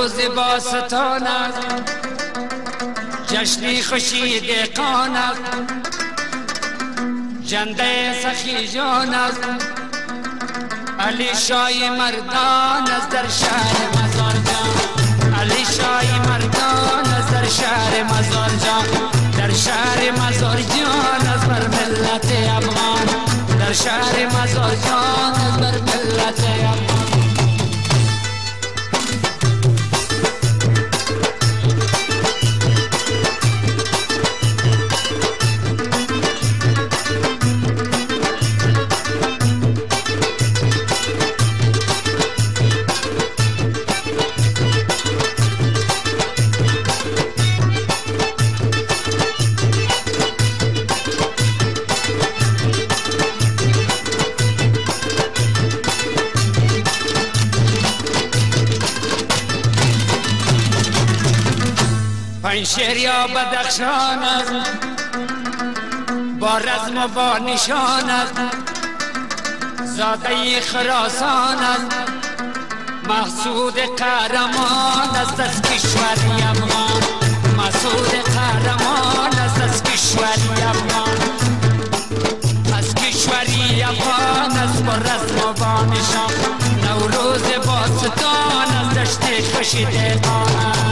نوروز باستان است، جشنی خوشی دهقان است، جنده سخی جان است، علی شای مردان است در شهر مزار جان. علی شای مردان است در شهر مزار جان، در شهر مزار جان است بر ملت افغان، در شهر مزار جان است بر ملت افغان. پنشیر یا بدخشان است، با رزم و با نشان است، زاده خراسان است، محسود قهرمان است از کشور افغان، محسود قهرمان است از کشور افغان، از کشور افغان است با رزم و با نشان. نوروز باستان است دشت خوش دهقان است.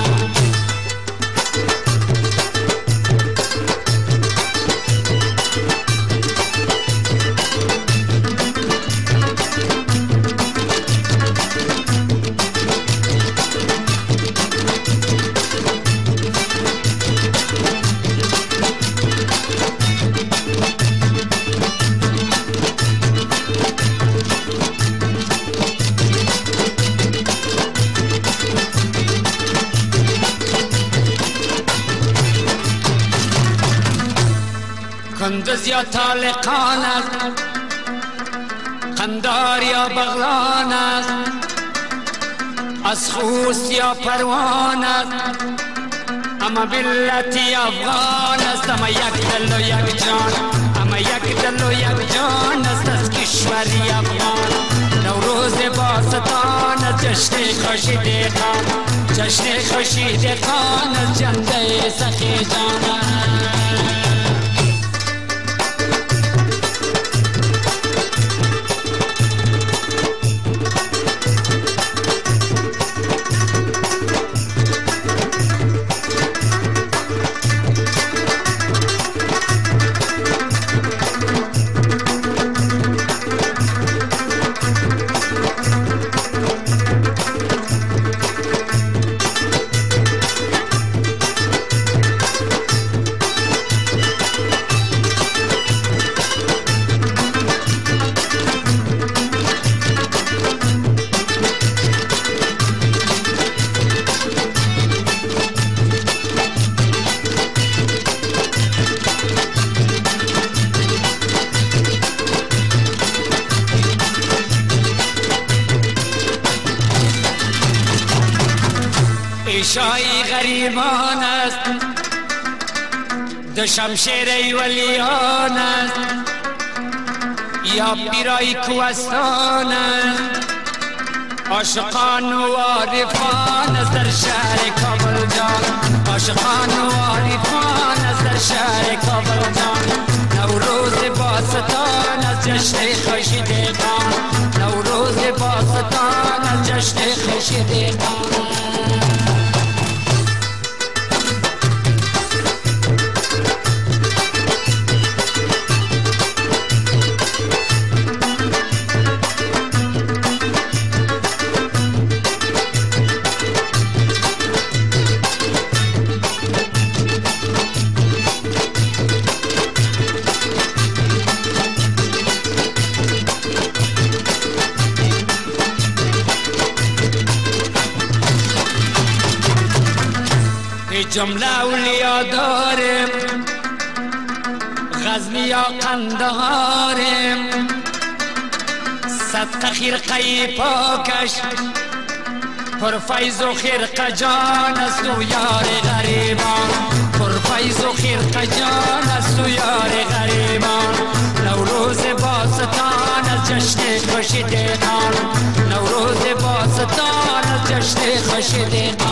کندز یا طالقان است، قندار یا بغلان است، از خوست یا پروان است، اما ملتی افغان است، اما یک دل و یک جان، اما یک دل و یک جان است از کشوری افغان. نوروز باستان است جشن خوشی دهقان، جشن خوشی دهقان است جنده سخی جان است. شای غریبان است، دو شمشیر ولیان است، یا پیرای کوهستان است، عاشقان و عارفان است در شهر کابل جان، عاشقان و عارفان است در شهر کابل جان. نوروز باستان است جشن خوش دهقان، نوروز باستان است جشن خوش دهقان. جمله اولیاء داریم، غزنی یا قندهاریم، صدق خرقه پاکش پرفیض و خرقه جان است و یار غریبان، پرفیض و خرقه جان است و یار غریبان. نوروز باستان از جشن خوش دهقان، نوروز باستان از جشن خوش دهقان.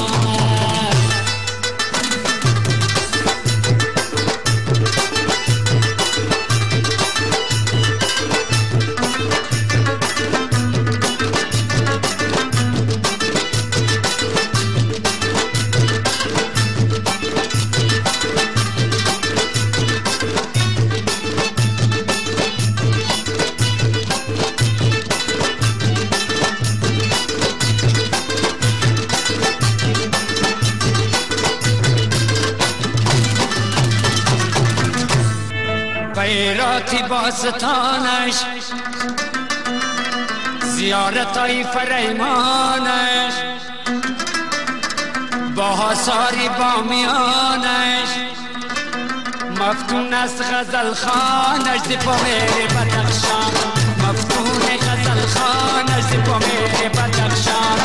خیراتی باستانش زیارتای فریمانش با حصاری بامیانش مفتون است غزل خانش دی پامیر بدخشان مفتون غزل خانش دی پامیر بدخشان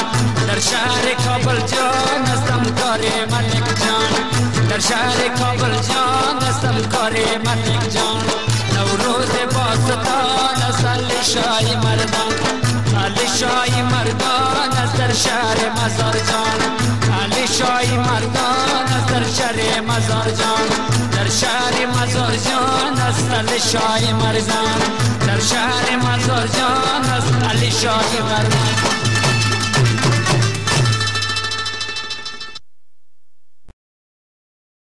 در شهر کابل جان استم کاری ملک جان در شهر کابل جان استم کاری ملک جان نوروز باستان است علی شای مردان علی شای مردان است در شهر مزار جان علی شای مردان است در شهر مزار جان در شهر مزار جان است علی شای مردان در شهر مزار جان است علی شای مردان